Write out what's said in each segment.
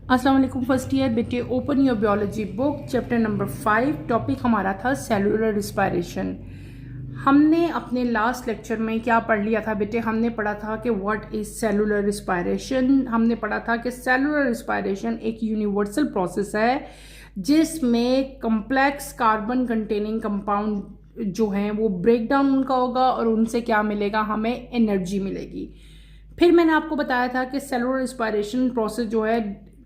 अस्सलाम वालेकुम first year बेटे। Open your biology book, chapter number 5। Topic हमारा था सेलुलर रिस्पायरेशन। हमने अपने लास्ट लेक्चर में क्या पढ़ लिया था बेटे? हमने पढ़ा था कि व्हाट इज़ सेलुलर रिस्पायरेशन। हमने पढ़ा था कि सेलुलर रिस्पायरेशन एक यूनिवर्सल प्रोसेस है जिसमें कम्प्लेक्स कार्बन कंटेनिंग कंपाउंड जो हैं वो ब्रेक डाउन उनका होगा और उनसे क्या मिलेगा? हमें एनर्जी मिलेगी। फिर मैंने आपको बताया था कि सेलुलर रिस्पायरेशन प्रोसेस जो है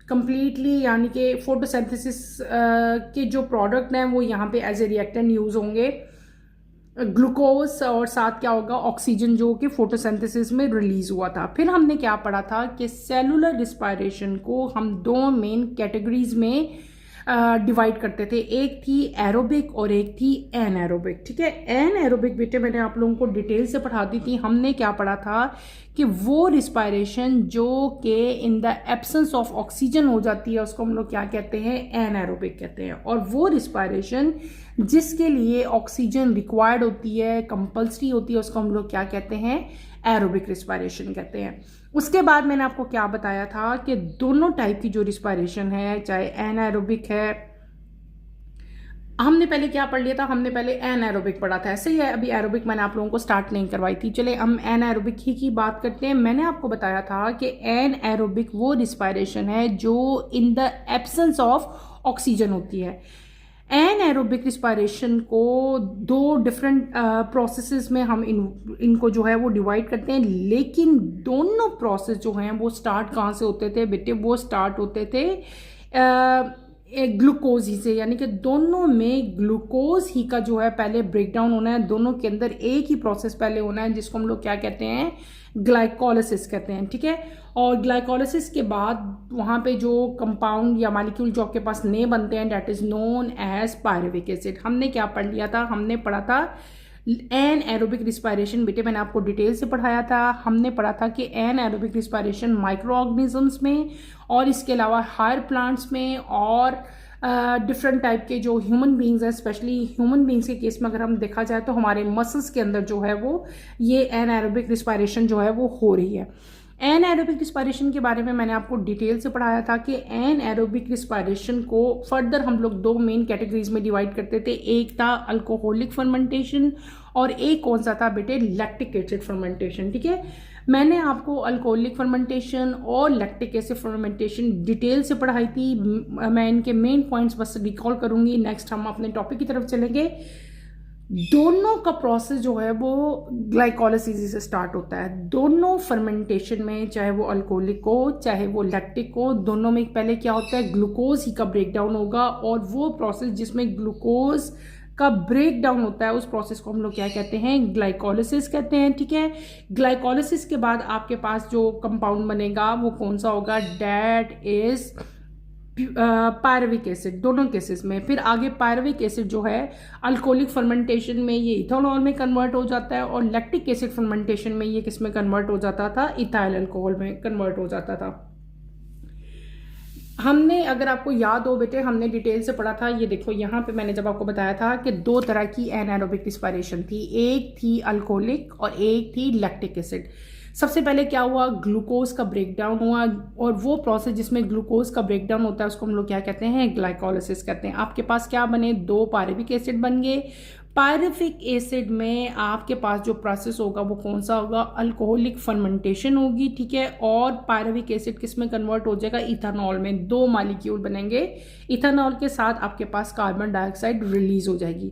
कम्प्लीटली यानी कि फोटोसिंथेसिस के जो प्रोडक्ट हैं वो यहाँ पे एज ए रिएक्टेंट यूज़ होंगे, ग्लूकोज और साथ क्या होगा? ऑक्सीजन, जो कि फोटोसिंथेसिस में रिलीज हुआ था। फिर हमने क्या पढ़ा था कि सेलुलर रिस्पायरेशन को हम दो मेन कैटेगरीज में डिवाइड करते थे। एक थी एरोबिक और एक थी एनएरोबिक। ठीक है, एनएरोबिक बेटे मैंने आप लोगों को डिटेल से पढ़ा दी थी। हमने क्या पढ़ा था कि वो रिस्पायरेशन जो कि in the absence of oxygen हो जाती है उसको हम लोग क्या कहते हैं? एनएरोबिक कहते हैं। और वो रिस्पायरेशन जिसके लिए ऑक्सीजन रिक्वायर्ड होती है, कंपल्सरी होती है, उसको हम लोग क्या कहते हैं? एरोबिक रिस्पायरेशन कहते हैं। उसके बाद मैंने आपको क्या बताया था कि दोनों टाइप की जो रिस्पायरेशन है, चाहे एनाएरोबिक है, हमने पहले क्या पढ़ लिया था? हमने पहले एनाएरोबिक पढ़ा था। ऐसे ही है, अभी एरोबिक मैंने आप लोगों को स्टार्ट नहीं करवाई थी। चले हम एनाएरोबिक ही की बात करते हैं। मैंने आपको बताया था कि एनाएरोबिक वो रिस्पायरेशन है जो in the absence of oxygen होती है। एनएरोबिक रिस्पायरेशन को दो डिफरेंट प्रोसेसेस में हम इनको जो है वो डिवाइड करते हैं, लेकिन दोनों प्रोसेस जो हैं वो स्टार्ट कहाँ से होते थे बेटे? वो स्टार्ट होते थे ग्लूकोज ही से, यानी कि दोनों में ग्लूकोज ही का जो है पहले ब्रेक डाउन होना है। दोनों के अंदर एक ही प्रोसेस पहले होना है जिसको हम लोग क्या कहते हैं? ग्लाइकोलिसिस कहते हैं। ठीक है, और ग्लाइकोलिसिस के बाद वहाँ पे जो कंपाउंड या मॉलिक्यूल जो आपके पास नए बनते हैं, that is known as pyruvic acid. हमने क्या पढ़ लिया था? हमने पढ़ा था एन एरोबिक रिस्पायरेशन बेटे, मैंने आपको डिटेल से पढ़ाया था। हमने पढ़ा था कि anaerobic respiration microorganisms में और इसके अलावा हायर प्लांट्स में और डिफरेंट टाइप के जो ह्यूमन बींग्स हैं, स्पेशली ह्यूमन बींग्स के केस में अगर हम देखा जाए तो हमारे मसल्स के अंदर जो है वो ये एन एरोबिक रिस्पायरेशन जो है वो हो रही है। एन एरोबिक रिस्पायरेशन के बारे में मैंने आपको डिटेल से पढ़ाया था कि एन एरोबिक रिस्पायरेशन को फर्दर हम लोग दो मेन कैटेगरीज में डिवाइड करते थे। एक था अल्कोहलिक फर्मेंटेशन और एक कौन सा था बेटे? Lactic acid fermentation. ठीक है, मैंने आपको अल्कोहलिक फर्मेंटेशन और लैक्टिक एसिड फर्मेंटेशन डिटेल से पढ़ाई थी। मैं इनके मेन पॉइंट्स बस रिकॉल करूंगी। नेक्स्ट हम अपने टॉपिक की तरफ चलेंगे। दोनों का प्रोसेस जो है वो ग्लाइकोलिसिस से स्टार्ट होता है। दोनों फर्मेंटेशन में, चाहे वो अल्कोहलिक हो चाहे वो लैक्टिक हो, दोनों में पहले क्या होता है? ग्लूकोज ही का ब्रेक डाउन होगा। और वो प्रोसेस जिसमें ग्लूकोज का ब्रेक डाउन होता है उस प्रोसेस को हम लोग क्या कहते हैं? ग्लाइकोलिसिस कहते हैं। ठीक है, ग्लाइकोलिसिस के बाद आपके पास जो कंपाउंड बनेगा वो कौन सा होगा? दैट इज पायरुविक एसिड, दोनों केसेस में। फिर आगे पायरुविक एसिड जो है अल्कोहलिक फर्मेंटेशन में ये इथेनॉल में कन्वर्ट हो जाता है और लैक्टिक एसिड फर्मेंटेशन में ये किस में कन्वर्ट हो जाता था? इथाइल अल्कोहल में कन्वर्ट हो जाता था। हमने, अगर आपको याद हो बेटे, हमने डिटेल से पढ़ा था। ये देखो यहाँ पे मैंने जब आपको बताया था कि दो तरह की एनारोबिक रिस्पायरेशन थी, एक थी अल्कोहलिक और एक थी लैक्टिक एसिड। सबसे पहले क्या हुआ? ग्लूकोज का ब्रेक डाउन हुआ और वो प्रोसेस जिसमें ग्लूकोज का ब्रेक डाउन होता है उसको हम लोग क्या कहते हैं? ग्लाइकोलिसिस कहते हैं। आपके पास क्या बने? दो पायरुविक एसिड बन गए। पायरुविक एसिड में आपके पास जो प्रोसेस होगा वो कौन सा होगा? अल्कोहलिक फर्मेंटेशन होगी। ठीक है, और पायरुविक एसिड किस में कन्वर्ट हो जाएगा? इथेनॉल में। दो मॉलिक्यूल बनेंगे, इथेनॉल के साथ आपके पास कार्बन डाइऑक्साइड रिलीज हो जाएगी।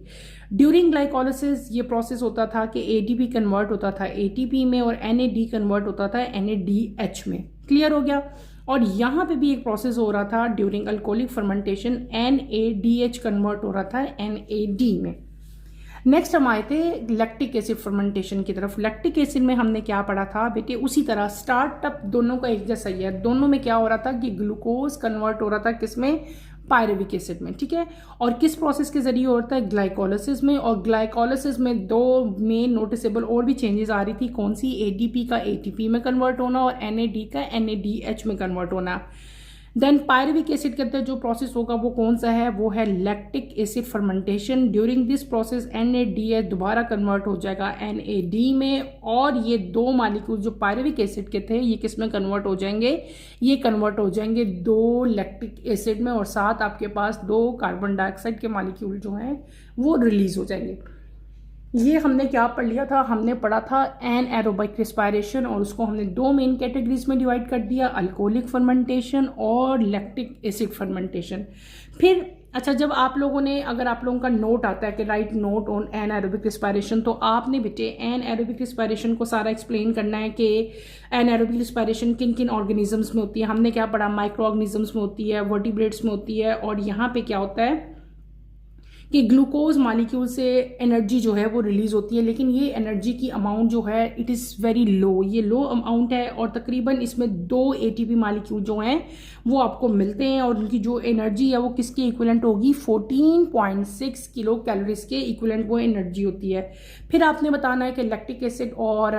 ड्यूरिंग ग्लाइकोलिसिस ये प्रोसेस होता था कि एडीपी कन्वर्ट होता था एटीपी में और एनएडी कन्वर्ट होता था एनएडीएच में। क्लियर हो गया? और यहाँ पे भी एक प्रोसेस हो रहा था during alcoholic fermentation, NADH convert हो रहा था एनएडी में। नेक्स्ट हम आए थे लैक्टिक एसिड फर्मेंटेशन की तरफ। लैक्टिक एसिड में हमने क्या पढ़ा था बेटे? उसी तरह स्टार्टअप दोनों का एक जैसा ही है। दोनों में क्या हो रहा था कि ग्लूकोज कन्वर्ट हो रहा था किसमें? पायरुविक एसिड में। ठीक है, और किस प्रोसेस के जरिए होता है? ग्लाइकोलिसिस में। और ग्लाइकोलिसिस में दो मेन नोटिसेबल और भी चेंजेस आ रही थी। कौन सी? एडीपी का एटीपी में कन्वर्ट होना और एनएडी का एनएडीएच में कन्वर्ट होना। देन पायरुविक एसिड के अंदर जो प्रोसेस होगा वो कौन सा है, वो है lactic acid fermentation. During this process NADH दोबारा कन्वर्ट हो जाएगा NAD में, और ये दो मालिक्यूल जो पायरुविक एसिड के थे ये किस में कन्वर्ट हो जाएंगे, ये कन्वर्ट हो जाएंगे दो लैक्टिक एसिड में, और साथ आपके पास दो कार्बन डाइऑक्साइड के मालिक्यूल जो हैं वो रिलीज हो जाएंगे। ये हमने क्या पढ़ लिया था, हमने पढ़ा था एनएरोबिक रिस्पायरेशन, और उसको हमने दो मेन कैटेगरीज में डिवाइड कर दिया, अल्कोहलिक फर्मेंटेशन और लैक्टिक एसिड फर्मेंटेशन। फिर अच्छा, जब आप लोगों ने, अगर आप लोगों का नोट आता है कि right note on anaerobic respiration, तो आपने बेटे एनएरोबिक रिस्पायरेशन को सारा एक्सप्लेन करना है कि एनएरोबिक रिस्पायरेशन किन किन ऑर्गेनिजम्स में होती है। हमने क्या पढ़ा, माइक्रो ऑर्गेनिजम्स में होती है, वर्टिब्रेट्स में होती है, और यहाँ पे क्या होता है कि ग्लूकोज मालिक्यूल से एनर्जी जो है वो रिलीज होती है, लेकिन ये एनर्जी की अमाउंट जो है इट इज़ वेरी लो, ये लो अमाउंट है, और तकरीबन इसमें 2 ATP मालिक्यूल जो हैं वो आपको मिलते हैं, और उनकी जो एनर्जी है वो किसके इक्विवेलेंट होगी, 14.6 किलो कैलोरीज के इक्विवेलेंट वो एनर्जी होती है। फिर आपने बताना है कि लैक्टिक एसिड और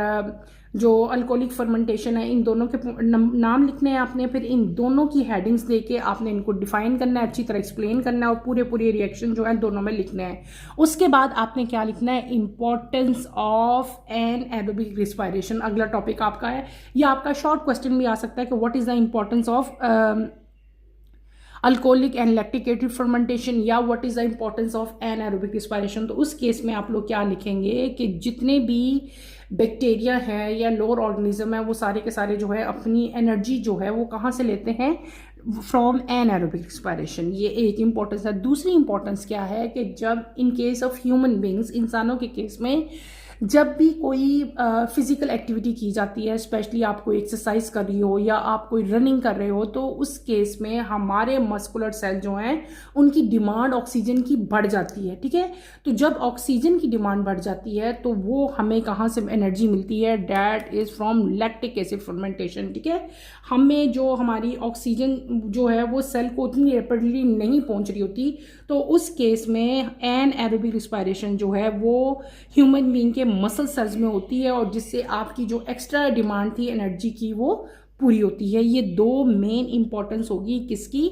जो अल्कोहलिक फर्मेंटेशन है, इन दोनों के नाम लिखने हैं आपने, फिर इन दोनों की हेडिंग्स देके आपने इनको डिफाइन करना है, अच्छी तरह एक्सप्लेन करना है, और पूरे रिएक्शन जो है दोनों में लिखने हैं। उसके बाद आपने क्या लिखना है, इंपॉर्टेंस ऑफ एनएरोबिक रिस्पायरेशन अगला टॉपिक आपका है, या आपका शॉर्ट क्वेश्चन भी आ सकता है कि what is the importance of alcoholic and lactic acid fermentation, या what is the importance of anaerobic respiration. तो उस केस में आप लोग क्या लिखेंगे कि जितने भी बैक्टीरिया है या लोअर ऑर्गेनिज्म है वो सारे के सारे जो है अपनी एनर्जी जो है वो कहाँ से लेते हैं, फ्रॉम एनएरोबिक रिस्पायरेशन। ये एक इंपॉर्टेंस है। दूसरी इंपॉर्टेंस क्या है कि जब in case of human beings, इंसानों के केस में जब भी कोई फिजिकल एक्टिविटी की जाती है, स्पेशली आप कोई एक्सरसाइज कर रही हो या आप कोई रनिंग कर रहे हो, तो उस केस में हमारे मस्कुलर सेल जो हैं उनकी डिमांड ऑक्सीजन की बढ़ जाती है, ठीक है। तो जब ऑक्सीजन की डिमांड बढ़ जाती है तो वो हमें कहाँ से एनर्जी मिलती है, that is from lactic acid fermentation, ठीक है। हमें जो हमारी ऑक्सीजन जो है वो सेल को उतनी रैपिडली नहीं पहुंच रही होती, तो उस केस में एनएरोबिक रिस्पायरेशन जो है वो ह्यूमन बीइंग के मसल सेल्स में होती है, और जिससे आपकी जो एक्स्ट्रा डिमांड थी एनर्जी की वो पूरी होती है। ये दो मेन इंपॉर्टेंस होगी किसकी,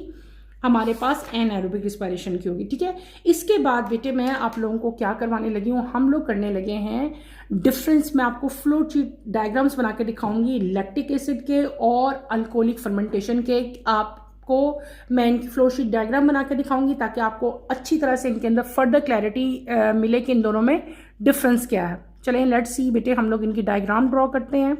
हमारे पास एनएरोबिक रिस्पायरेशन की होगी, ठीक है। इसके बाद बेटे मैं आप लोगों को क्या करवाने लगी हूँ, हम लोग करने लगे हैं डिफरेंस। मैं आपको फ्लो शीट डायग्राम्स बना के दिखाऊंगी लैक्टिक एसिड के और अल्कोहलिक फर्मेंटेशन के। आपको मैं इनकी फ्लो शीट डायग्राम बना के दिखाऊंगी ताकि आपको अच्छी तरह से इनके अंदर फर्दर क्लैरिटी मिले कि इन दोनों में डिफरेंस क्या है। चलें लेट्स सी बेटे, हम लोग इनकी डायग्राम ड्रॉ करते हैं।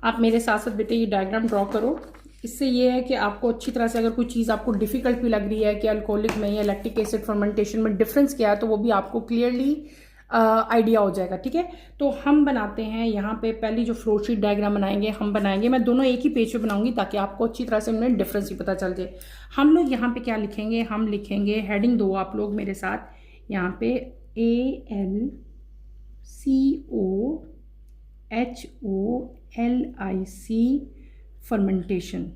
आप मेरे साथ साथ बेटे ये डायग्राम ड्रॉ करो। इससे ये है कि आपको अच्छी तरह से, अगर कोई चीज़ आपको डिफिकल्ट भी लग रही है कि अल्कोहलिक में या लैक्टिक एसिड फर्मेंटेशन में डिफरेंस क्या है, तो वो भी आपको क्लियरली आइडिया हो जाएगा, ठीक है। तो हम बनाते हैं यहाँ पे पहली जो फ्लो शीट डायग्राम बनाएंगे, हम बनाएंगे, मैं दोनों एक ही पेज पे बनाऊंगी ताकि आपको अच्छी तरह से उनमें डिफरेंस भी पता चल जाए। हम लोग यहाँ पे क्या लिखेंगे, हम लिखेंगे हेडिंग दो आप लोग मेरे साथ, यहाँ पे ALCOHOLIC fermentation,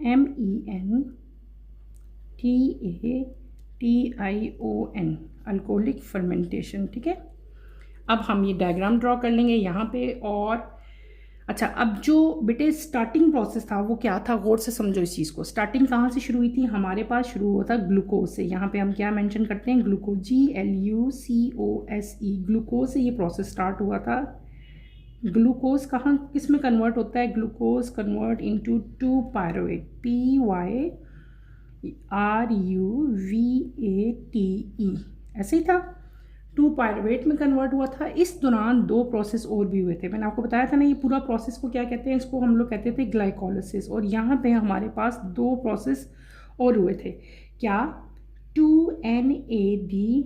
FERMENTATION alcoholic fermentation, ठीक है। अब हम ये डायग्राम ड्रॉ कर लेंगे यहाँ पे। और अच्छा, अब जो बेटे स्टार्टिंग प्रोसेस था वो क्या था, गौर से समझो इस चीज़ को। स्टार्टिंग कहाँ से शुरू हुई थी, हमारे पास शुरू हुआ था ग्लूकोज से। यहाँ पे हम क्या मेंशन करते हैं, ग्लूकोज, GLUCOSE, ग्लूकोज से ये प्रोसेस स्टार्ट हुआ था। ग्लूकोज कहाँ किस में कन्वर्ट होता है, glucose convert into 2 pyruvate, PYRUVATE, ऐसे ही था, 2 पायरुवेट में कन्वर्ट हुआ था। इस दौरान 2 प्रोसेस और भी हुए थे, मैंने आपको बताया था ना। ये पूरा प्रोसेस को क्या कहते हैं, इसको हम लोग कहते थे ग्लाइकोलिसिस। और यहाँ पे हमारे पास 2 प्रोसेस और हुए थे, क्या, 2NAD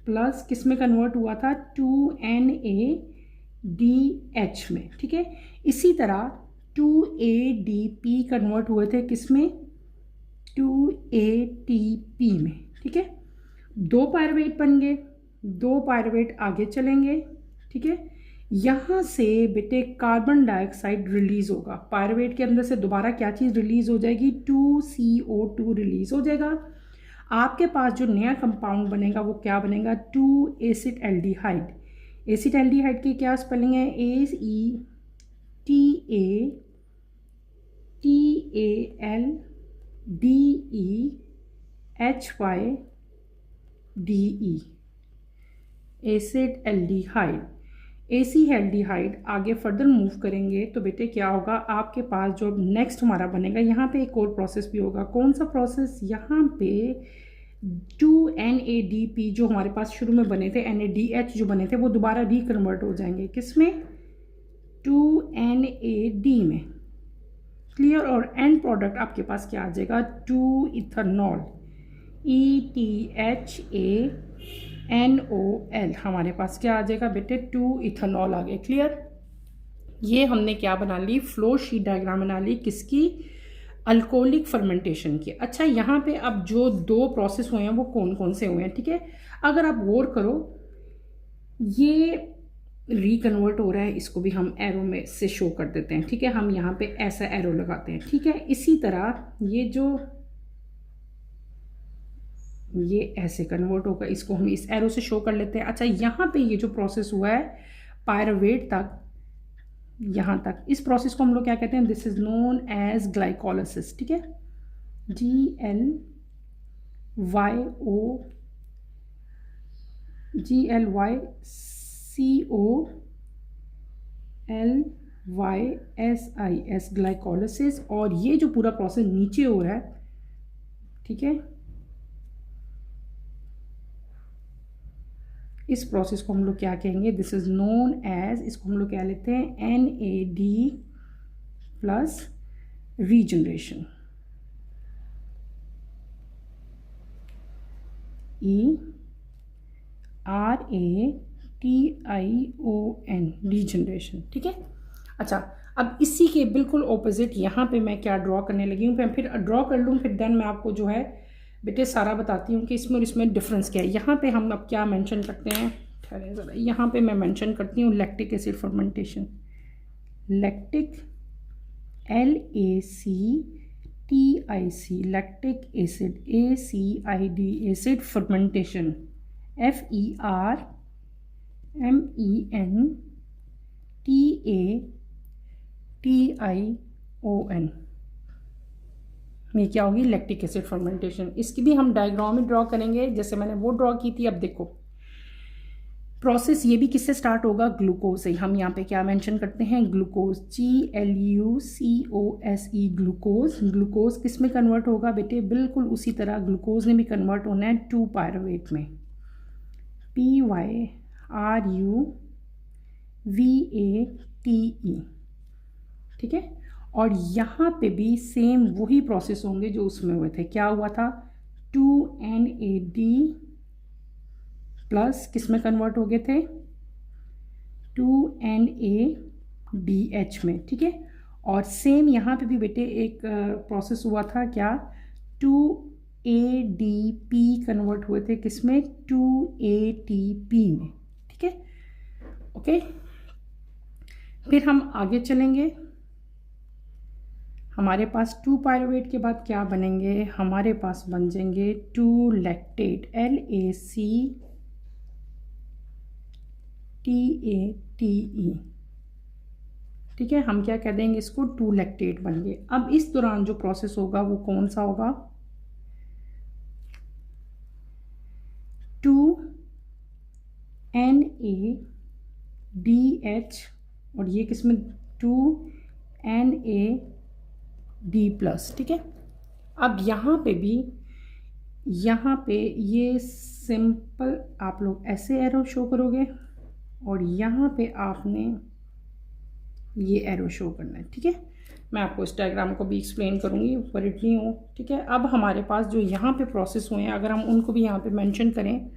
प्लस किस में कन्वर्ट हुआ था, 2NADH में, ठीक है। इसी तरह 2ADP कन्वर्ट हुए थे किस में, 2ATP में, ठीक है। 2 पायरुवेट बन गए, 2 पायरुवेट आगे चलेंगे, ठीक है। यहाँ से बेटे कार्बन डाइऑक्साइड रिलीज होगा, पायरुवेट के अंदर से दोबारा क्या चीज़ रिलीज हो जाएगी, 2CO2 रिलीज हो जाएगा। आपके पास जो नया कंपाउंड बनेगा वो क्या बनेगा, 2 एसिड एल्डिहाइड। एसिड एल्डिहाइड की क्या स्पेलिंग है, ACETALDEHYDE, ATALDEHYDE, acid aldehyde. AC aldehyde आगे फर्दर मूव करेंगे तो बेटे क्या होगा, आपके पास जो नेक्स्ट हमारा बनेगा, यहाँ पे एक और प्रोसेस भी होगा। कौन सा प्रोसेस? यहाँ पे 2NADP जो हमारे पास शुरू में बने थे, NADH जो बने थे, वो दोबारा रिकन्वर्ट हो जाएंगे। किसमें? 2NAD में। क्लियर? और एंड प्रोडक्ट आपके पास क्या आ जाएगा? 2 इथेनॉल, ETHANOL हमारे पास क्या आ जाएगा बेटे? 2 इथेनॉल आ गए। क्लियर? ये हमने क्या बना ली? फ्लो शीट डायग्राम बना ली। किसकी? अल्कोहलिक फर्मेंटेशन की। अच्छा, यहाँ पे अब जो 2 प्रोसेस हुए हैं वो कौन कौन से हुए हैं? ठीक है, अगर आप गौर करो, ये रिकन्वर्ट हो रहा है, इसको भी हम एरो में से शो कर देते हैं। ठीक है, हम यहाँ पे ऐसा एरो लगाते हैं। ठीक है, इसी तरह ये ऐसे कन्वर्ट होगा, इसको हम इस एरो से शो कर लेते हैं। अच्छा, यहाँ पे ये जो प्रोसेस हुआ है पायरुवेट तक, यहाँ तक, इस प्रोसेस को हम लोग क्या कहते हैं? This is known as glycolysis. ठीक है, GLYCOLYSIS ग्लाइकोलिसिस। और ये जो पूरा प्रोसेस नीचे हो रहा है, ठीक है, इस प्रोसेस को हम लोग क्या कहेंगे? दिस इज नोन एज, इसको हम लोग क्या लेते हैं? NAD plus regeneration, ERATION, regeneration. ठीक है, अच्छा, अब इसी के बिल्कुल ऑपोजिट यहाँ पे मैं क्या ड्रॉ करने लगी हूँ, फिर ड्रॉ कर लूँ, फिर देन मैं आपको जो है बेटे सारा बताती हूँ कि इसमें और इसमें डिफरेंस क्या है। यहाँ पे हम अब क्या मेंशन करते हैं? ठहरे ज़रा, यहाँ पे मैं मेंशन करती हूँ lactic acid fermentation. Lactic, LACTIC, lactic acid, ACID, acid fermentation, FERMENTATION। ये क्या होगी? Lactic acid fermentation. इसकी भी हम डायग्राम में ड्रॉ करेंगे जैसे मैंने वो ड्रॉ की थी। अब देखो प्रोसेस ये भी किससे स्टार्ट होगा? ग्लूकोज से। हम यहाँ पे क्या मेंशन करते हैं? Glucose, GLUCOSE, glucose. ग्लूकोज किस में कन्वर्ट होगा बेटे? बिल्कुल उसी तरह ग्लूकोज ने भी कन्वर्ट होना है 2 पायरुवेट में, PYRUVATE। ठीक है, और यहाँ पे भी सेम वही प्रोसेस होंगे जो उसमें हुए थे। क्या हुआ था? 2NAD प्लस किस में कन्वर्ट हो गए थे? 2NADH में। ठीक है, और सेम यहाँ पे भी बेटे एक प्रोसेस हुआ था। क्या? 2ADP कन्वर्ट हुए थे किस में? 2ATP में। ठीक है, ओके, फिर हम आगे चलेंगे। हमारे पास 2 पायरुवेट के बाद क्या बनेंगे? हमारे पास बन जाएंगे 2 लैक्टेट, LACTATE। ठीक है, हम क्या कह देंगे इसको? 2 लैक्टेट बन गए। अब इस दौरान जो प्रोसेस होगा वो कौन सा होगा? 2NADH, और ये किसमें? 2NAD plus. ठीक है, अब यहाँ पे भी, यहाँ पे ये सिंपल आप लोग ऐसे एरो शो करोगे और यहाँ पे आपने ये एरो शो करना है। ठीक है, मैं आपको इस डायग्राम को भी एक्सप्लेन करूँगी, ऊपर इतनी हो। ठीक है, अब हमारे पास जो यहाँ पे प्रोसेस हुए हैं, अगर हम उनको भी यहाँ पे मेंशन करें,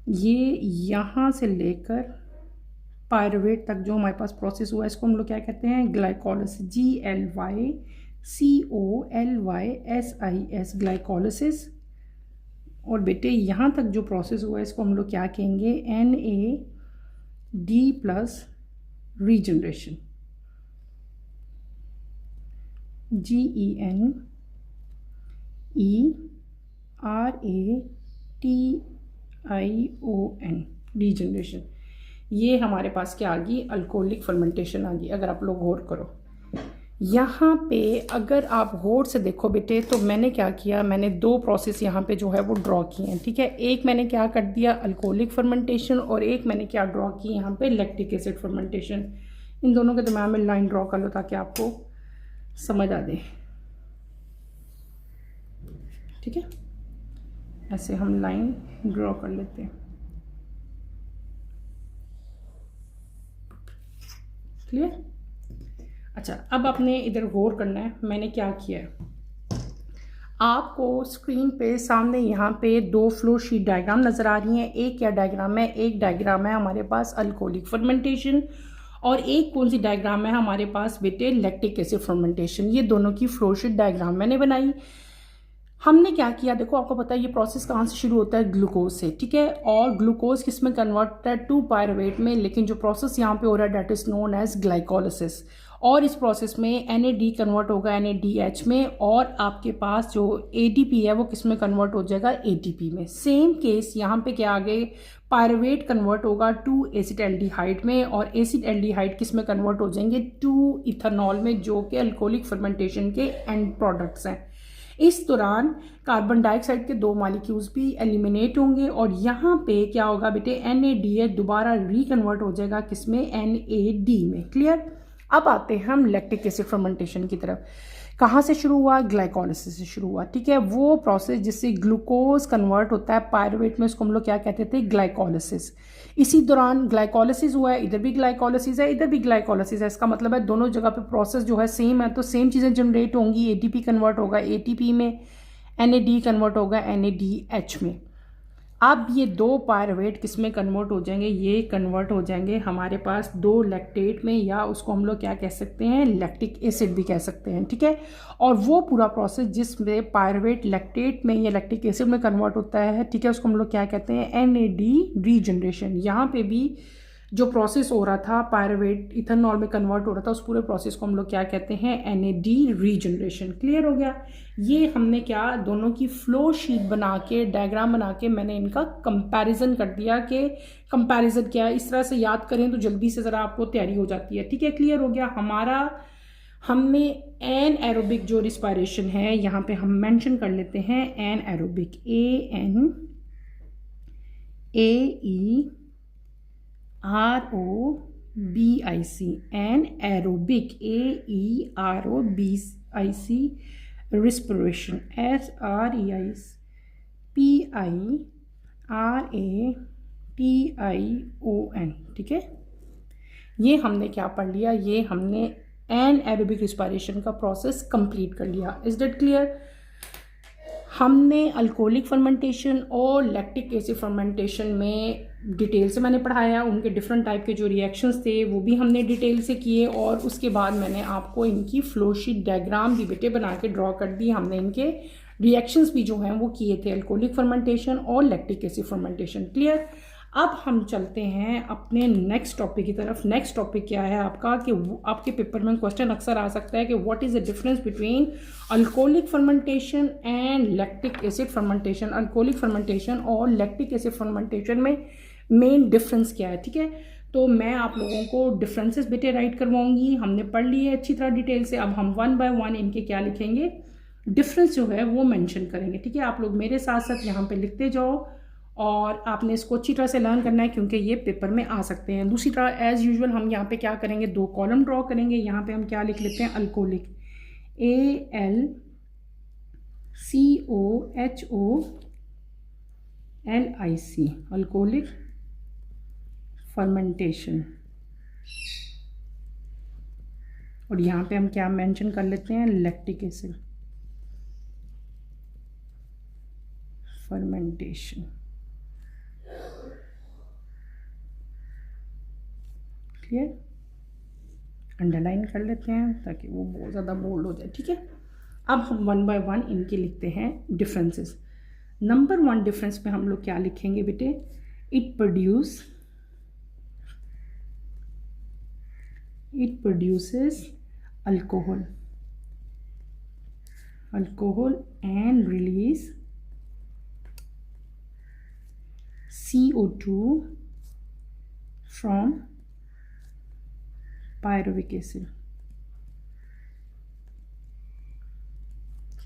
ये यहाँ से लेकर पायरुवेट तक जो हमारे पास प्रोसेस हुआ है, इसको हम लोग क्या कहते हैं? Glycolysis, GLYCOLYSIS, glycolysis. और बेटे यहाँ तक जो प्रोसेस हुआ है इसको हम लोग क्या कहेंगे? NAD plus regeneration, GENERATION, regeneration. ये हमारे पास क्या आ गई, अल्कोहलिक फर्मेंटेशन आ गई। अगर आप लोग गौर करो यहाँ पे, अगर आप गौर से देखो बेटे, तो मैंने क्या किया, मैंने दो प्रोसेस यहाँ पे जो है वो ड्रॉ किए हैं, ठीक है। एक मैंने क्या कर दिया, अल्कोहलिक फर्मेंटेशन, और एक मैंने क्या ड्रॉ की यहाँ पे, लैक्टिक एसिड फर्मेंटेशन। इन दोनों के दरम्यान में लाइन ड्रॉ कर लो ताकि आपको समझ आ दे, ठीक है। ऐसे हम लाइन ड्रॉ कर लेते हैं, क्लियर। अच्छा, अब आपने इधर गौर करना है, मैंने क्या किया है, आपको स्क्रीन पे सामने यहाँ पे दो फ्लो शीट डायग्राम नज़र आ रही हैं। एक क्या डायग्राम है, एक डायग्राम है हमारे पास अल्कोहलिक फर्मेंटेशन, और एक कौन सी डायग्राम है हमारे पास बेटे, लैक्टिक एसिड फर्मेंटेशन। ये दोनों की फ्लो शीट डायग्राम मैंने बनाई। हमने क्या किया, देखो आपको पता है ये प्रोसेस कहाँ से शुरू होता है, ग्लूकोज से, ठीक है। और ग्लूकोज किस में कन्वर्ट होता है, 2 पायरुवेट में, लेकिन जो प्रोसेस यहाँ पे हो रहा है that is known as glycolysis. और इस प्रोसेस में NAD कन्वर्ट होगा NADH में, और आपके पास जो ATP है वो किस में कन्वर्ट हो जाएगा, ATP में। सेम केस यहाँ पे क्या आ गए, पायरुवेट कन्वर्ट होगा 2 एसिटाल्डिहाइड में, और एसिटाल्डिहाइड किस में कन्वर्ट हो जाएंगे, 2 इथेनॉल में, जो कि अल्कोहलिक फर्मेंटेशन के एंड प्रोडक्ट्स हैं। इस दौरान कार्बन डाइऑक्साइड के 2 मॉलिक्यूल्स भी एलिमिनेट होंगे, और यहाँ पे क्या होगा बेटे, NADH दोबारा रिकन्वर्ट हो जाएगा किसमें, NAD में, क्लियर। अब आते हैं हम लैक्टिक एसिड फर्मेंटेशन की तरफ। कहाँ से शुरू हुआ, ग्लाइकोलिसिस से शुरू हुआ, ठीक है। वो प्रोसेस जिससे ग्लूकोज कन्वर्ट होता है पायरुवेट में, उसको हम लोग क्या कहते थे, ग्लाइकोलिसिस। इसी दौरान ग्लाइकोलिसिस हुआ है, इधर भी ग्लाइकोलिसिस है, इधर भी ग्लाइकोलिसिस है। इसका मतलब है दोनों जगह पे प्रोसेस जो है सेम है, तो सेम चीज़ें जनरेट होंगी। ATP कन्वर्ट होगा ATP में, NAD कन्वर्ट होगा NADH में। अब ये 2 पायरुवेट किस में कन्वर्ट हो जाएंगे, ये कन्वर्ट हो जाएंगे हमारे पास 2 लैक्टेट में, या उसको हम लोग क्या कह सकते हैं, लैक्टिक एसिड भी कह सकते हैं, ठीक है। और वो पूरा प्रोसेस जिसमें पायरुवेट लैक्टेट में या लैक्टिक एसिड में कन्वर्ट होता है, ठीक है, उसको हम लोग क्या कहते हैं, NAD रीजनरेशन। यहाँ पे भी जो प्रोसेस हो रहा था, पायरुवेट इथेनॉल में कन्वर्ट हो रहा था, उस पूरे प्रोसेस को हम लोग क्या कहते हैं, NAD रीजनरेशन। क्लियर हो गया। ये हमने क्या, दोनों की फ्लो शीट बना के, डायग्राम बना के मैंने इनका कंपैरिजन कर दिया कि कंपैरिजन क्या है। इस तरह से याद करें तो जल्दी से ज़रा आपको तैयारी हो जाती है, ठीक है। क्लियर हो गया। हमने एन एरोबिक जो रिस्पायरेशन है यहाँ पे हम मेंशन कर लेते हैं, anaerobic, ANAEROBIC, and aerobic, AEROBIC, respiration, SRESPIRATION, ठीक है। ये हमने क्या पढ़ लिया, ये हमने एन एरोबिक रिस्पायरेशन का प्रोसेस कंप्लीट कर लिया। Is that clear. हमने अल्कोहलिक फर्मेंटेशन और लैक्टिक एसिड फर्मेंटेशन में डिटेल से मैंने पढ़ाया, उनके डिफरेंट टाइप के जो रिएक्शंस थे वो भी हमने डिटेल से किए, और उसके बाद मैंने आपको इनकी फ्लो शीट डायग्राम भी बेटे बना के ड्रॉ कर दी। हमने इनके रिएक्शंस भी जो हैं वो किए थे, अल्कोहलिक फर्मेंटेशन और लैक्टिक एसिड फर्मेंटेशन। क्लियर। अब हम चलते हैं अपने नेक्स्ट टॉपिक की तरफ। नेक्स्ट टॉपिक क्या है आपका, कि आपके पेपर में क्वेश्चन अक्सर आ सकता है कि what is the difference between alcoholic fermentation and lactic acid fermentation. Alcoholic fermentation और लैक्टिक एसिड फर्मेंटेशन में मेन डिफरेंस क्या है, ठीक है। तो मैं आप लोगों को डिफरेंसेस बेटे राइट करवाऊंगी। हमने पढ़ लिए अच्छी तरह डिटेल से, अब हम 1 बाय 1 इनके क्या लिखेंगे, डिफरेंस जो है वो मेंशन करेंगे, ठीक है। आप लोग मेरे साथ साथ यहाँ पे लिखते जाओ, और आपने इसको अच्छी तरह से लर्न करना है क्योंकि ये पेपर में आ सकते हैं। दूसरी तरह एज यूजुअल हम यहाँ पे क्या करेंगे, 2 कॉलम ड्रॉ करेंगे। यहाँ पे हम क्या लिख लेते हैं, अल्कोहलिक, ALCOHOLIC, अल्कोहलिक फर्मेंटेशन। और यहाँ पे हम क्या मेंशन कर लेते हैं, lactic acid fermentation. Clear. Underline कर लेते हैं ताकि वो बहुत ज़्यादा बोल्ड हो जाए, ठीक है। अब हम 1 बाय 1 इनके लिखते हैं डिफरेंसेस। नंबर 1 डिफरेंस में हम लोग क्या लिखेंगे बेटे, it produces alcohol and release CO2 from pyruvic acid.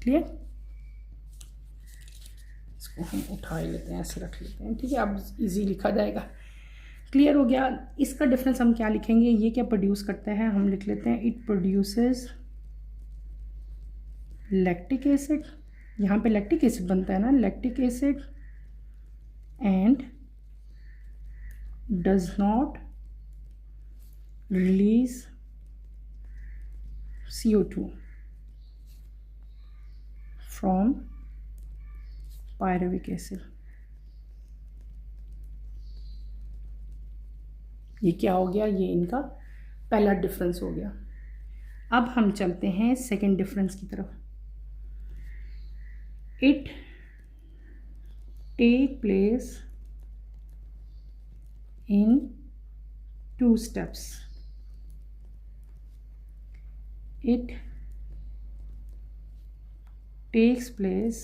Clear? इसको हम उठा लेते हैं, ऐसे रख लेते हैं, ठीक है, अब इजी लिखा जाएगा। क्लियर हो गया? इसका डिफरेंस हम क्या लिखेंगे, ये क्या प्रोड्यूस करता है, हम लिख लेते हैं इट प्रोड्यूसेस लैक्टिक एसिड। यहाँ पे लैक्टिक एसिड बनता है ना, lactic acid, and does not release CO2 from pyruvic acid. ये क्या हो गया, ये इनका पहला डिफरेंस हो गया। अब हम चलते हैं सेकंड डिफरेंस की तरफ। It take place in 2 steps। It takes place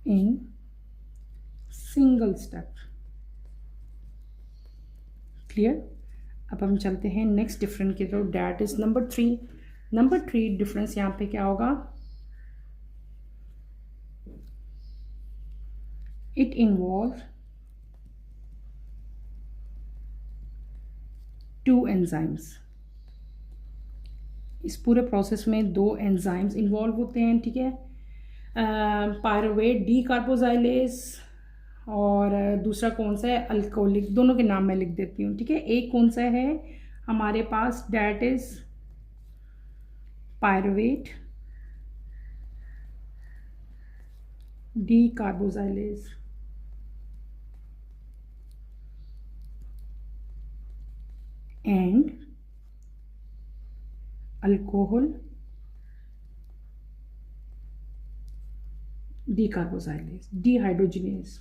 in single step। Clear? अब हम चलते हैं नेक्स्ट डिफरेंस की तरफ, that is number 3। Number 3 difference यहाँ पे क्या होगा, इट इन्वॉल्व 2 एंजाइम्स। इस पूरे प्रोसेस में 2 एंजाइम्स इन्वॉल्व होते हैं, ठीक है, पायरुवेट डी कार्बोजाइलेज, और दूसरा कौन सा है, अल्कोहलिक। दोनों के नाम मैं लिख देती हूँ, ठीक है। एक कौन सा है हमारे पास, that is pyruvate decarboxylase, and alcohol decarboxylase, dehydrogenase.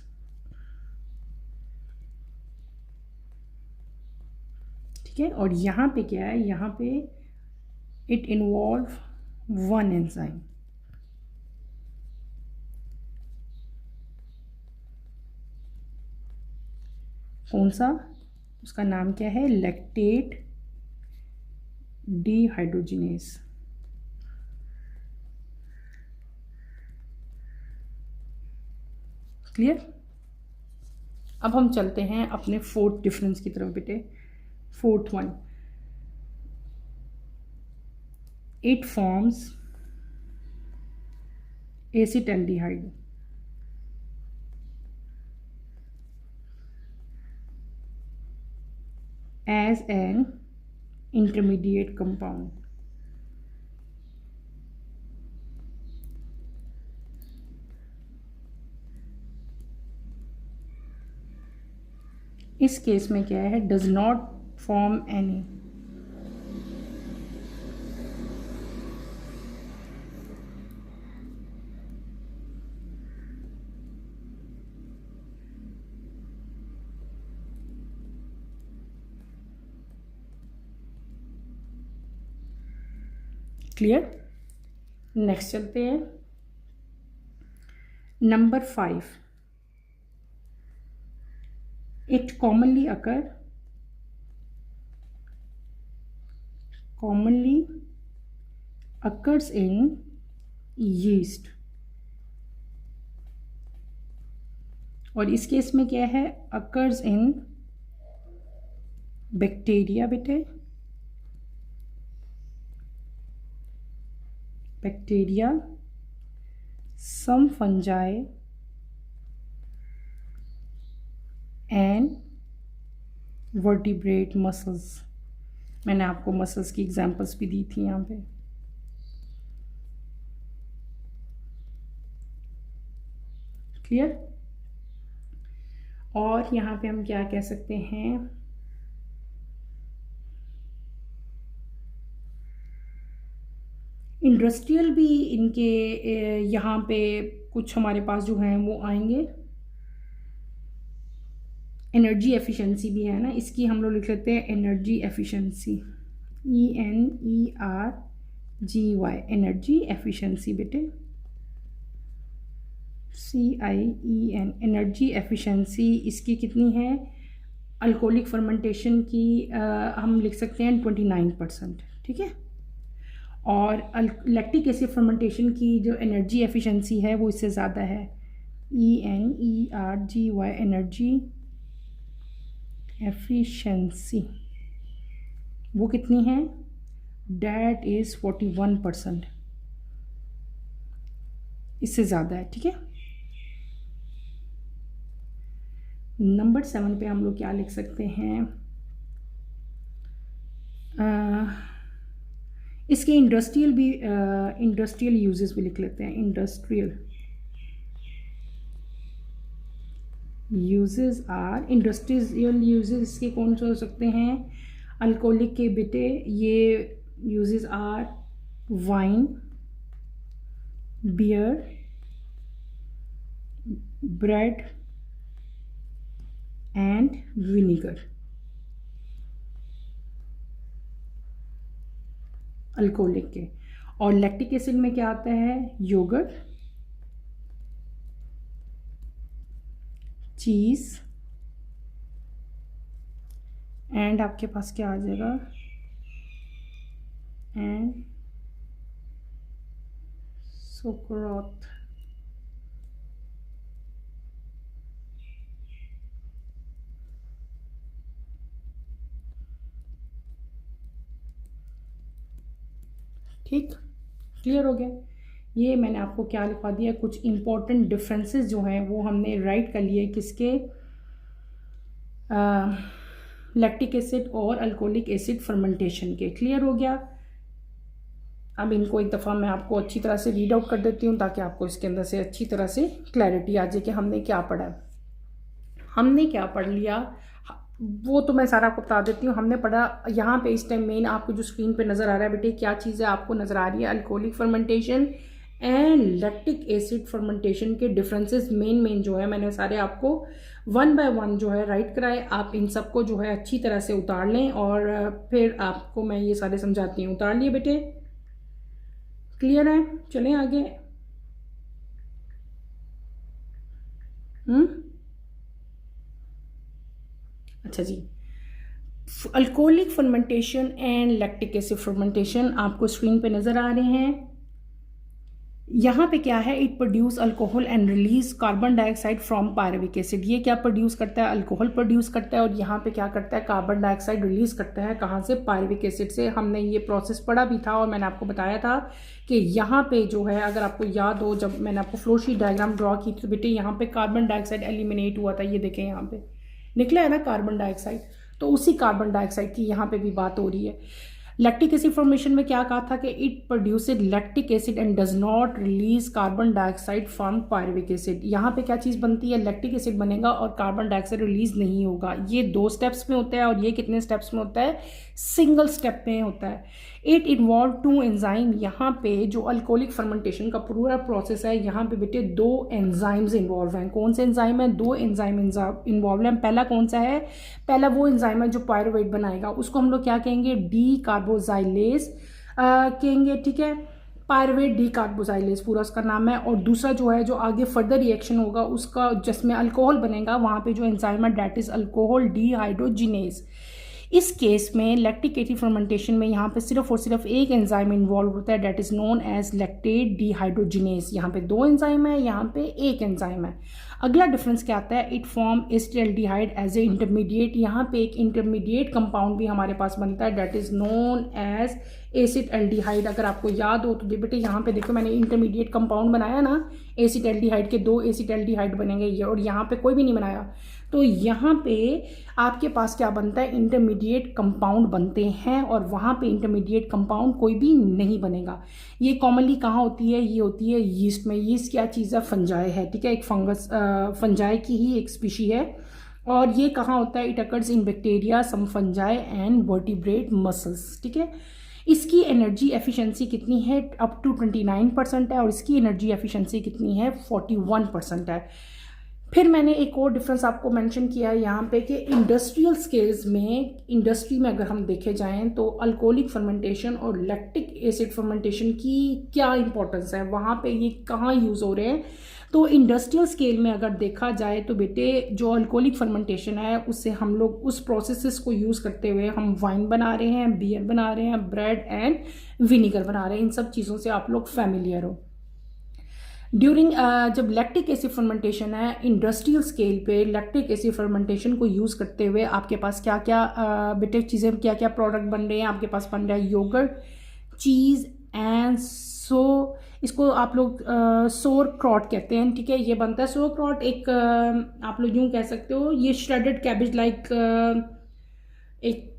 ठीक है, और यहाँ पे क्या है, यहाँ पे इट इन्वॉल्व 1 एंजाइम। कौन सा, उसका नाम क्या है, लैक्टेट डिहाइड्रोजिनेज। क्लियर? अब हम चलते हैं अपने 4th डिफरेंस की तरफ बेटे। 4th one, it forms acetaldehyde as an intermediate compound। इस केस में क्या है, does not form any. Clear? Next चलते हैं number 5, it commonly occurs in yeast. और इस केस में क्या है, अकर्स इन बैक्टीरिया बेटे, bacteria, some fungi and vertebrate muscles। मैंने आपको मसल्स की एग्जांपल्स भी दी थी यहाँ पे। क्लियर? और यहाँ पे हम क्या कह सकते हैं, इंडस्ट्रियल भी इनके यहाँ पे कुछ हमारे पास जो हैं वो आएंगे। एनर्जी एफिशिएंसी भी है ना, इसकी हम लोग लिख लेते हैं energy efficiency, ENERGY, energy efficiency बेटे, CIEN। एनर्जी एफिशिएंसी इसकी कितनी है, अल्कोहलिक फर्मेंटेशन की हम लिख सकते हैं 29%, ठीक है। और लैक्टिक एसिड फर्मेंटेशन की जो एनर्जी एफिशिएंसी है वो इससे ज़्यादा है, ENERGY, एनर्जी एफिशिएंसी वो कितनी है, डैट इज़ 41%, इससे ज़्यादा है, ठीक है। नंबर 7 पे हम लोग क्या लिख सकते हैं, इसके इंडस्ट्रियल यूजेस भी लिख लेते हैं। इंडस्ट्रियल यूजेस इसके कौन से हो सकते हैं, अल्कोहलिक के बेटे ये uses are wine, beer, bread and vinegar. Alcoholic के। और लैक्टिक एसिड में क्या आता है, योगर्ट, चीज़ एंड आपके पास क्या आ जाएगा, एंड सुक्रोथ। ठीक, क्लियर हो गया। ये मैंने आपको क्या लिखवा दिया, कुछ इंपॉर्टेंट डिफरेंसेस जो हैं वो हमने राइट कर लिए किसके, लैक्टिक एसिड और अल्कोहलिक एसिड फर्मेंटेशन के। क्लियर हो गया। अब इनको एक दफ़ा मैं आपको अच्छी तरह से रीड आउट कर देती हूँ ताकि आपको इसके अंदर से अच्छी तरह से क्लैरिटी आ जाए कि हमने क्या पढ़ा। हमने क्या पढ़ लिया वो तो मैं सारा आपको बता देती हूँ। हमने पढ़ा यहाँ पे इस टाइम मेन आपको जो स्क्रीन पे नज़र आ रहा है बेटे, क्या चीज़ है आपको नज़र आ रही है, alcoholic fermentation and lactic acid fermentation के डिफरेंसेस मेन जो है मैंने सारे आपको 1 बाय 1 जो है राइट कराए। आप इन सबको जो है अच्छी तरह से उतार लें और फिर आपको मैं ये सारे समझाती हूँ। उतार लिए बेटे, क्लियर है, चलें आगे। अच्छा जी, alcoholic fermentation and lactic acid fermentation आपको स्क्रीन पे नज़र आ रहे हैं। यहाँ पे क्या है, it produce alcohol and release carbon dioxide from pyruvic acid. ये क्या प्रोड्यूस करता है, अल्कोहल प्रोड्यूस करता है और यहाँ पे क्या करता है, कार्बन डाइऑक्साइड रिलीज करता है। कहाँ से, पायरुविक एसिड से। हमने ये प्रोसेस पढ़ा भी था और मैंने आपको बताया था कि यहाँ पे जो है, अगर आपको याद हो जब मैंने आपको फ्लोशीट डायग्राम ड्रॉ की तो बेटे यहाँ पे कार्बन डाइऑक्साइड एलिमिनेट हुआ था। ये देखें यहाँ पे निकला है ना कार्बन डाइऑक्साइड, तो उसी कार्बन डाइऑक्साइड की यहाँ पे भी बात हो रही है। लैक्टिक एसिड फॉर्मेशन में क्या कहा था कि it produced lactic acid and does not release carbon dioxide from pyruvic acid. यहाँ पे क्या चीज़ बनती है, लैक्टिक एसिड बनेगा और कार्बन डाइऑक्साइड रिलीज नहीं होगा। ये 2 स्टेप्स में होता है और ये कितने स्टेप्स में होता है, सिंगल स्टेप में होता है। It involve 2 enzyme. यहाँ पे जो अल्कोहलिक फर्मेंटेशन का पूरा प्रोसेस है, यहाँ पे बेटे 2 एंजाइम्स इन्वॉल्व हैं। कौन से एंजाइम है, 2 एंजाइम इन्वॉल्व हैं। पहला कौन सा है, पहला वो एंजाइम है जो पायरुवेट बनाएगा, उसको हम लोग क्या कहेंगे, डी कार्बोजाइलेज कहेंगे, ठीक है। पायरुवेट डी कार्बोजाइलेज पूरा उसका नाम है। और दूसरा जो है, जो आगे फर्दर रिएक्शन होगा उसका, जिसमें अल्कोहल बनेगा, वहाँ पे जो एंजाइम है डैट इज अल्कोहल डीहाइड्रोजिनेज। इस केस में लैक्टिक एसिड फर्मेंटेशन में यहाँ पे सिर्फ और सिर्फ एक एंजाइम इन्वॉल्व होता है, that is known as lactate dehydrogenase. यहाँ पे 2 एंजाइम है, यहाँ पे एक एंजाइम है। अगला डिफरेंस क्या आता है, it form acetaldehyde as a intermediate. यहाँ पे एक इंटरमीडिएट कंपाउंड भी हमारे पास बनता है, that is known as acetaldehyde. अगर आपको याद हो तो बेटे यहाँ पे देखो मैंने इंटरमीडिएट कंपाउंड बनाया ना, एसिटाल्डिहाइड के 2 एसिटाल्डिहाइड बनेंगे ये, और यहाँ पे कोई भी नहीं बनाया। तो यहाँ पे आपके पास क्या बनता है, इंटरमीडिएट कंपाउंड बनते हैं और वहाँ पे इंटरमीडिएट कंपाउंड कोई भी नहीं बनेगा। ये कॉमनली कहाँ होती है, ये होती है यीस्ट में। यीस्ट क्या चीज़ है, फंजाई है, ठीक है, एक फंगस फंजाई की ही एक स्पीशी है। और ये कहाँ होता है, it occurs in bacteria, some fungi and vertebrate muscles, ठीक है। इसकी एनर्जी एफिशिएंसी कितनी है, अप टू 29% है और इसकी एनर्जी एफिशिएंसी कितनी है, 41% है। फिर मैंने एक और डिफरेंस आपको मेंशन किया है यहाँ पे कि इंडस्ट्रियल स्केल्स में, इंडस्ट्री में अगर हम देखे जाएं तो अल्कोहलिक फर्मेंटेशन और लैक्टिक एसिड फर्मेंटेशन की क्या इंपॉर्टेंस है, वहाँ पे ये कहाँ यूज़ हो रहे हैं। तो इंडस्ट्रियल स्केल में अगर देखा जाए तो बेटे जो अल्कोहलिक फर्मेंटेशन है उससे हम लोग उस प्रोसेसेस को यूज़ करते हुए हम वाइन बना रहे हैं, बियर बना रहे हैं, ब्रेड एंड विनीगर बना रहे हैं। इन सब चीज़ों से आप लोग फैमिलियर हो। ड्यूरिंग जब लैक्टिक एसिड फर्मेंटेशन है इंडस्ट्रियल स्केल पे, लैक्टिक एसिड फर्मेंटेशन को यूज़ करते हुए आपके पास क्या क्या बेटे चीज़ें, क्या क्या प्रोडक्ट बन रहे हैं। आपके पास बन रहा है योगर्ट, चीज़ एंड इसको आप लोग सोर क्रॉट कहते हैं, ठीक है। ये बनता है सोर क्रॉट, एक आप लोग यूँ कह सकते हो ये श्रेडेड कैबेज लाइक एक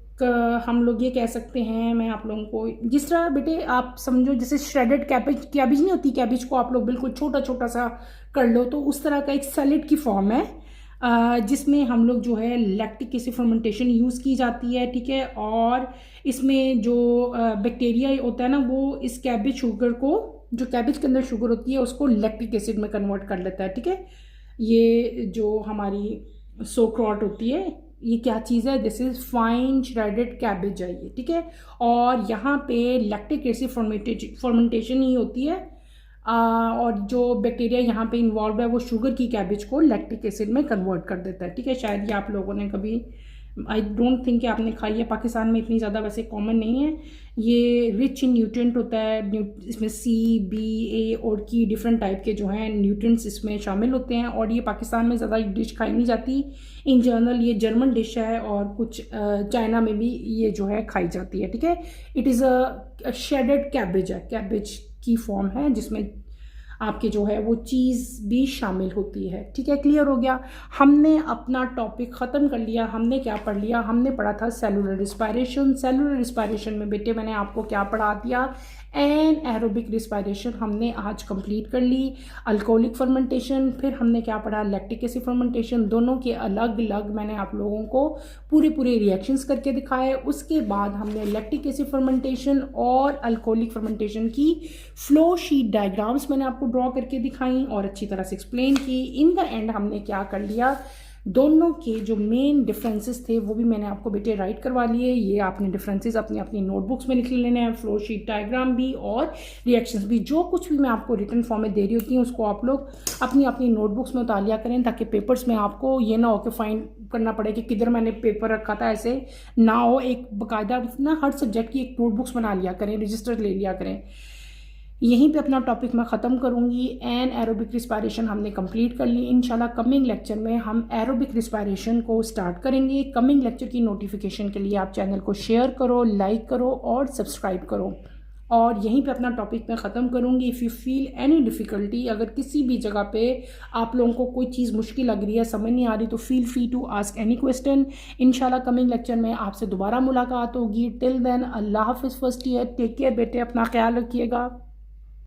हम लोग ये कह सकते हैं। मैं आप लोगों को जिस तरह बेटे आप समझो जैसे श्रेडेड कैबेज नहीं होती, कैबेज को आप लोग बिल्कुल छोटा छोटा सा कर लो, तो उस तरह का एक सैलेड की फॉर्म है जिसमें हम लोग जो है लैक्टिक एसिड फर्मेंटेशन यूज़ की जाती है, ठीक है। और इसमें जो बैक्टीरिया होता है ना वो इस कैबेज शुगर को, जो कैबेज के अंदर शुगर होती है उसको लैक्टिक एसिड में कन्वर्ट कर लेता है, ठीक है। ये जो हमारी सोक्रॉट होती है ये क्या चीज़ है, this is fine shredded cabbage है ये, ठीक है। और यहाँ पे लैक्टिक एसिड फर्मेंटेशन ही होती है और जो बैक्टीरिया यहाँ पे इन्वॉल्व है वो शुगर की कैबेज को लैक्टिक एसिड में कन्वर्ट कर देता है, ठीक है। शायद ये आप लोगों ने कभी, आई डोंट थिंक कि आपने खाई है, पाकिस्तान में इतनी ज़्यादा वैसे कॉमन नहीं है। ये रिच इन न्यूट्रिएंट होता है, इसमें C, B, A और की डिफरेंट टाइप के जो हैं न्यूट्रिएंट्स इसमें शामिल होते हैं। और ये पाकिस्तान में ज़्यादा डिश खाई नहीं जाती, इन जनरल ये जर्मन डिश है और कुछ चाइना में भी ये जो है खाई जाती है, ठीक है। It is a shaded cabbage है, कैबेज की फॉर्म है जिसमें आपके जो है वो चीज़ भी शामिल होती है, ठीक है। क्लियर हो गया। हमने अपना टॉपिक ख़त्म कर लिया। हमने क्या पढ़ लिया, हमने पढ़ा था सेलुलर रिस्पायरेशन। सेलुलर रिस्पायरेशन में बेटे मैंने आपको क्या पढ़ा दिया, एन एरोबिक रिस्पायरेशन हमने आज कंप्लीट कर ली। अल्कोहलिक फर्मेंटेशन, फिर हमने क्या पढ़ा, लैक्टिक एसिड फर्मेंटेशन। दोनों के अलग अलग मैंने आप लोगों को पूरे रिएक्शंस करके दिखाए। उसके बाद हमने लैक्टिक एसिड फर्मेंटेशन और अल्कोहलिक फर्मेंटेशन की फ्लो शीट डायग्राम्स मैंने आपको ड्रॉ करके दिखाई और अच्छी तरह से एक्सप्लेन की। इन द एंड हमने क्या कर लिया, दोनों के जो मेन डिफरेंसेस थे वो भी मैंने आपको बेटे राइट करवा लिए। ये आपने डिफरेंसेस अपनी अपनी नोटबुक्स में लिख लेने हैं, फ्लो शीट डायग्राम भी और रिएक्शंस भी। जो कुछ भी मैं आपको रिटन फॉर्म में दे रही होती हूँ उसको आप लोग अपनी अपनी नोटबुक्स में उतार लिया करें, ताकि पेपर्स में आपको ये ना हो कि फाइंड करना पड़े कि किधर मैंने पेपर रखा था, ऐसे ना हो। एक बाकायदा ना हर सब्जेक्ट की एक नोटबुक्स बना लिया करें, रजिस्टर ले लिया करें। यहीं पे अपना टॉपिक मैं ख़त्म करूँगी। एन एरोबिक रिस्पायरेशन हमने कंप्लीट कर ली। इंशाल्लाह कमिंग लेक्चर में हम एरोबिक रिस्पायरेशन को स्टार्ट करेंगे। कमिंग लेक्चर की नोटिफिकेशन के लिए आप चैनल को शेयर करो, लाइक करो और सब्सक्राइब करो। और यहीं पे अपना टॉपिक मैं ख़त्म करूँगी। If you feel any difficulty, अगर किसी भी जगह पे आप लोगों को कोई चीज़ मुश्किल लग रही है, समझ नहीं आ रही, तो feel free to ask any question. इंशाल्लाह कमिंग लेक्चर में आपसे दोबारा मुलाकात होगी। टिल देन अल्लाह हाफ़िज़। फर्स्ट ईयर टेक केयर बेटे, अपना ख्याल रखिएगा।